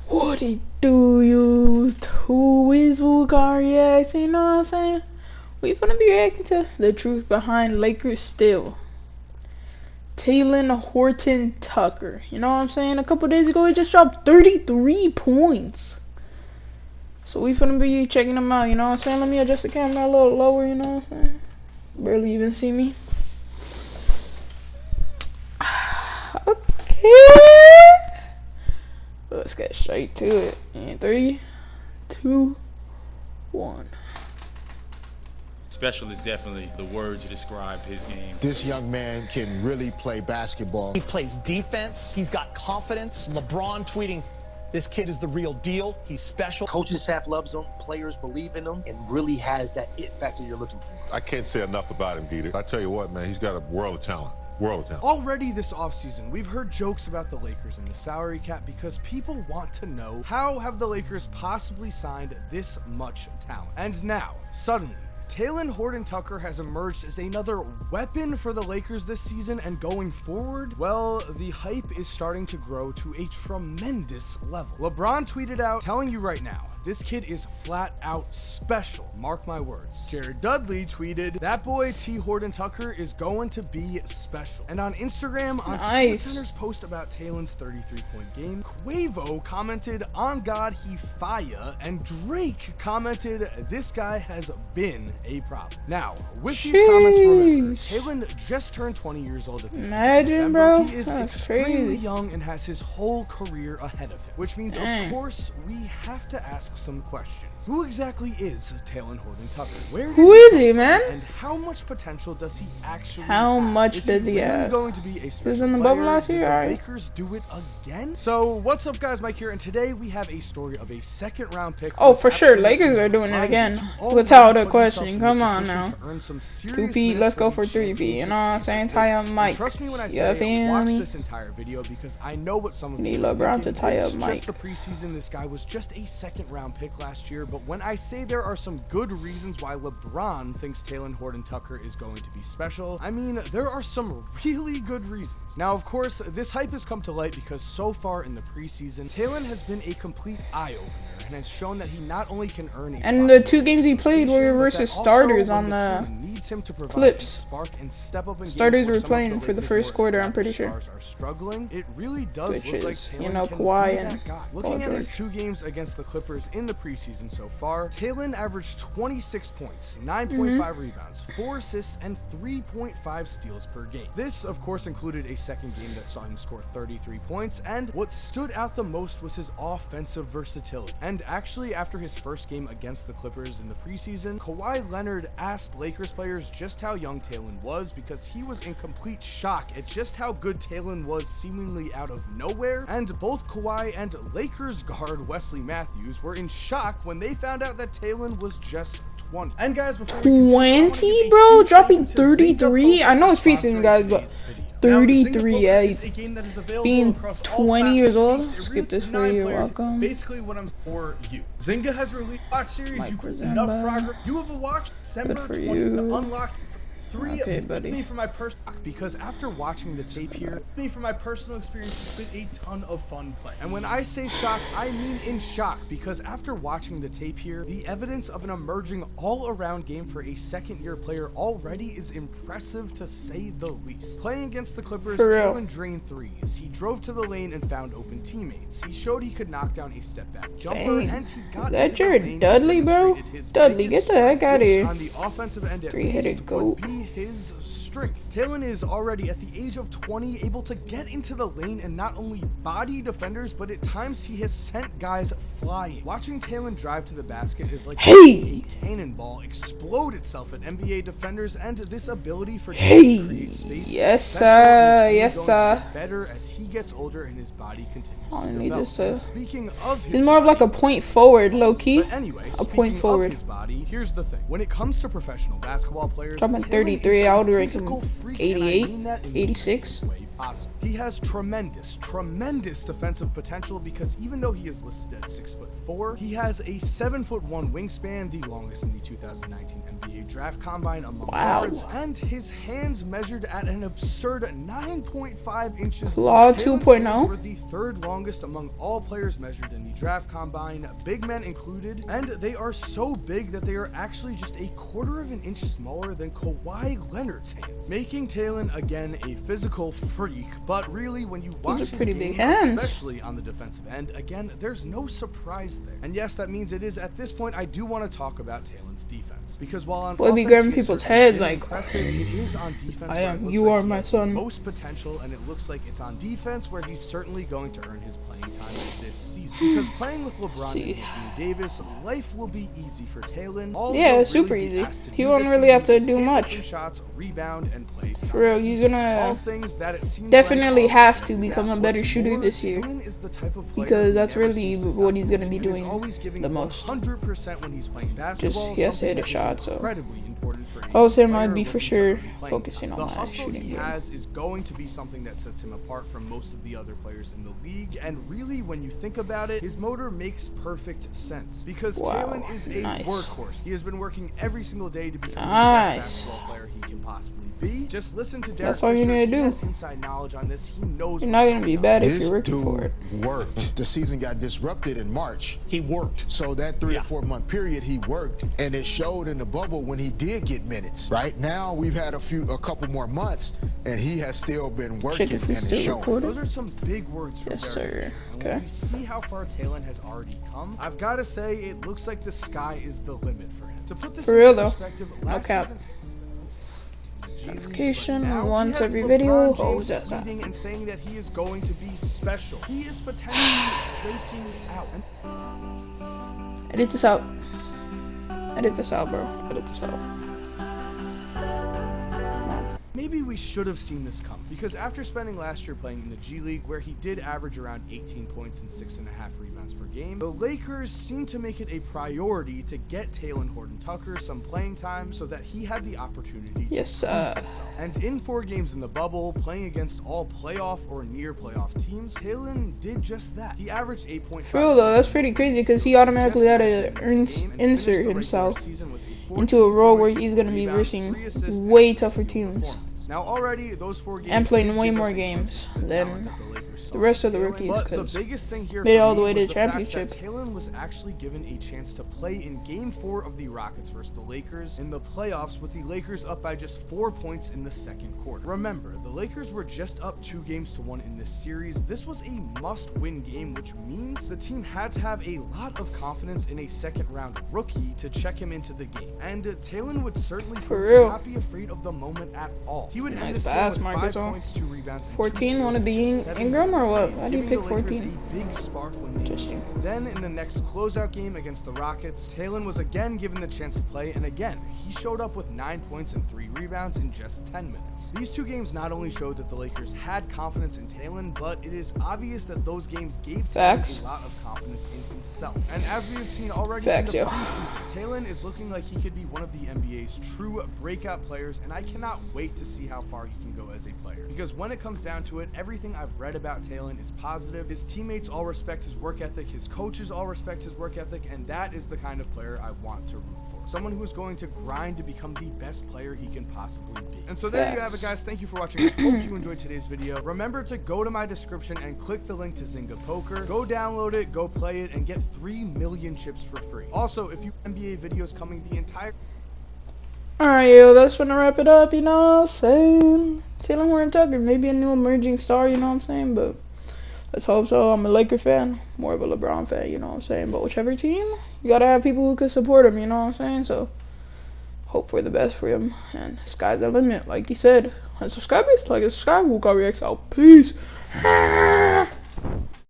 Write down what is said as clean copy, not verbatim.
What it do, you? Who is Wukan reacting? You know what I'm saying? We finna be reacting to the truth behind Lakers still. Talen, Horton, Tucker. You know what I'm saying? A couple days ago, he just dropped 33 points. So we finna be checking them out. You know what I'm saying? Let me adjust the camera a little lower. You know what I'm saying? Barely even see me. Okay. Let's get straight to it. In 3, 2, 1. Special is definitely the word to describe his game. This young man can really play basketball. He plays defense. He's got confidence. LeBron tweeting, "This kid is the real deal. He's special." Coaching staff loves him. Players believe in him, and really has that it factor you're looking for. I can't say enough about him, Dieter. I tell you what, man, he's got a world of talent. Already this offseason, we've heard jokes about the Lakers and the salary cap because people want to know, how have the Lakers possibly signed this much talent? And now, suddenly, Talen Horton-Tucker has emerged as another weapon for the Lakers this season, and going forward, well, the hype is starting to grow to a tremendous level. LeBron tweeted out, telling you right now, this kid is flat out special. Mark my words. Jared Dudley tweeted, that boy T. Horton-Tucker is going to be special. And on Instagram, on SportsCenter's post about Talen's 33-point game, Quavo commented, on God, he fire, and Drake commented, this guy has been a problem. Now, with these comments, remember, Talen just turned 20 years old at the end of November. Bro. He is extremely young and has his whole career ahead of him, which means, of course, we have to ask some questions. Who exactly is Talen Horton-Tucker? Who is he, man? And how much potential does he actually have? How much does he have? Going to be a special was in the player? bubble last year, Did the Lakers do it again? So, what's up, guys? Mike here, and today we have a story of a second-round pick. Oh, for sure, Lakers are doing it again. Without a question. Come on now. 2P, let's go for 3P. You know what I'm saying? Tie up Mike. Trust me when I say watch this entire video, because I know what some of you need LeBron to tie up Mike. Just the preseason, this guy was just a second-round pick last year, but when I say there are some good reasons why LeBron thinks Talen Horton-Tucker is going to be special, I mean, there are some really good reasons. Now, of course, this hype has come to light because so far in the preseason, Talen has been a complete eye-opener and has shown that he not only can earn a and the 2 games he played were versus starters on the Clips. Starters were playing for the first quarter, I'm pretty sure. It really does which look is, like you know, Kawhi and looking at his 2 games against the Clippers in the preseason so far, Talen averaged 26 points, 9.5 rebounds, 4 assists, and 3.5 steals per game. This, of course, included a second game that saw him score 33 points, and what stood out the most was his offensive versatility. And actually, after his first game against the Clippers in the preseason, Kawhi Leonard asked Lakers players just how young Talen was, because he was in complete shock at just how good Talen was seemingly out of nowhere, and both Kawhi and Lakers guard Wesley Matthews were in shock when they found out that Talen was just 20. And guys, before we 20, bro, dropping 33. I know it's preseason, guys, but 33, yeah, he's being 20 years old. Skip this for you, welcome. Basically, what I'm for you. Zynga has released watch series. You put enough progress. You have watched December 20 to unlock 3. Okay, buddy. Me for my personal, because after watching the tape here, me for my personal experience, it's been a ton of fun play. And when I say shock, I mean in shock, because after watching the tape here, the evidence of an emerging all-around game for a second-year player already is impressive to say the least. Playing against the Clippers, Talen drained threes. He drove to the lane and found open teammates. He showed he could knock down a step-back jumper, and he got that Jared Dudley, bro? Dudley, get the heck out of here. On the offensive end, at Three-headed goat. His strength. Talen is already at the age of 20 able to get into the lane and not only body defenders, but at times he has sent guys flying. Watching Talen drive to the basket is like a cannonball explode itself at NBA defenders, and this ability for Talen to create space, better as he gets older and his body continues to develop. Speaking of his he's more of like a point forward, low-key. Anyway, a point forward. His body, here's the thing. When it comes to professional basketball players, dropping 33, I would rank physical freak, 88, and I mean that in the 86. nicest way possible. He has tremendous defensive potential because even though he is listed at 6'4", he has a 7'1" wingspan, the longest in the 2019 NBA Draft Combine among guards, and his hands measured at an absurd 9.5 inches. Claw Talen's 2.0. hands were the third longest among all players measured in the Draft Combine, big men included, and they are so big that they are actually just a quarter of an inch smaller than Kawhi Leonard's hands, making Talen again a physical freak. But really, when you watch his pretty game, big hands. especially on the defensive end, again, there's no surprise there. And yes, that means it is at this point I do want to talk about Talen's defense, because while on Boy, be offense, grabbing he is people's certainly heads like, impressive, it is on defense. I where am, it looks you like are he my has son. the most potential, and it looks like it's on defense where he's certainly going to earn his playing time this season. Because playing with LeBron and Anthony Davis, life will be easy for Talen. All Yeah, he'll it's super really be easy. asked to He do won't this really have to season is do hit much. open shots, rebound, and play For real, he's all gonna things that it seems definitely like have to is become that a better what's shooter more, this year, Talen is the type of player because who that's never really seems to what he's stop gonna be moving and is doing always giving the most. 100% when he's playing basketball. He has to something hit a that is shot, so incredibly important for I would say any I'd player be for looking sure to earn playing focusing time. on The my hustle shooting he game. has is going to be something that sets him apart from most of the other players in the league, and really, when you think about it, his motor makes perfect sense because Wow, Talen is a nice. workhorse. He has been working every single day to become the Nice. best basketball player he can possibly be. Just listen to Derek That's all you Fisher. need to He do. has inside knowledge on this. He knows You're what's not gonna be going bad if This you're working for it. dude worked. The season got disrupted in March. He worked. So that 3 or 4 month period, he worked, and it showed in the bubble when he did get minutes. Right now, we've had a couple more months, and he has still been working, Check if and he's it's still showing. recording. Those are some big words from Yes, Derek sir. Fisher. And Okay. when we see how far Talen has already come, I've got to say it looks like the sky is the limit for him. To put this For into real, though. perspective, No last cap. season, Notification but now he once has every LeBron video. James Oh, that's that. tweeting and saying that he is going to be special. He is potentially breaking out. And Edit this out. Edit this out, bro. Edit this out. maybe we should have seen this come, because after spending last year playing in the G League, where he did average around 18 points and 6.5 rebounds per game, the Lakers seemed to make it a priority to get Talen Horton-Tucker some playing time so that he had the opportunity to prove himself. And in 4 games in the bubble, playing against all playoff or near playoff teams, Talen did just that. He averaged 8.5. True though, that's pretty crazy because he automatically had to insert himself into a role where he's going to be versing way tougher teams. Now already those 4 games and playing way give us more a games glimpse of the than talent that the Lakers saw the rest of the in Talen. rookies, But the 'cause biggest thing here made it for all the me way to was the fact championship. that Talen was actually given a chance to play in Game 4 of the Rockets versus the Lakers in the playoffs, with the Lakers up by just 4 points in the second quarter. Remember, the Lakers were just up 2 games to 1 in this series. This was a must-win game, which means the team had to have a lot of confidence in a second-round rookie to check him into the game. And Talen would certainly prove to not be afraid of the moment at all. He would end this game with 5 points, 2 rebounds, and 14 want to be Ingram or what? Why do you pick 14? Big spark when they Interesting. Then in the next closeout game against the Rockets, Talen was again given the chance to play, and again, he showed up with 9 points and 3 rebounds in just 10 minutes. These 2 games not only showed that the Lakers had confidence in Talen, but it is obvious that those games gave Talen a lot of confidence in himself. And as we have seen already in the preseason, Talen is looking like he could be one of the NBA's true breakout players, and I cannot wait to see how far he can go as a player. Because when it comes down to it, everything I've read about Talen is positive. His teammates all respect his work ethic, his coaches all respect his work ethic, and that is the kind of player I want to root for. Someone who is going to grind to become the best player he can possibly be. And so there you have it, guys. Thank you for watching. I hope you enjoyed today's video. Remember to go to my description and click the link to Zynga Poker. Go download it, go play it, and get 3 million chips for free. Also, if you have NBA videos coming the entire... Alright, yo, that's gonna wrap it up, you know what I'm saying? Talen Horton-Tucker, maybe a new emerging star, you know what I'm saying? But let's hope so. I'm a Laker fan, more of a LeBron fan, you know what I'm saying? But whichever team, you gotta have people who can support him, you know what I'm saying? So hope for the best for him, and sky's the limit, like he said. And subscribe, like and subscribe. Wukan reacts out. Peace.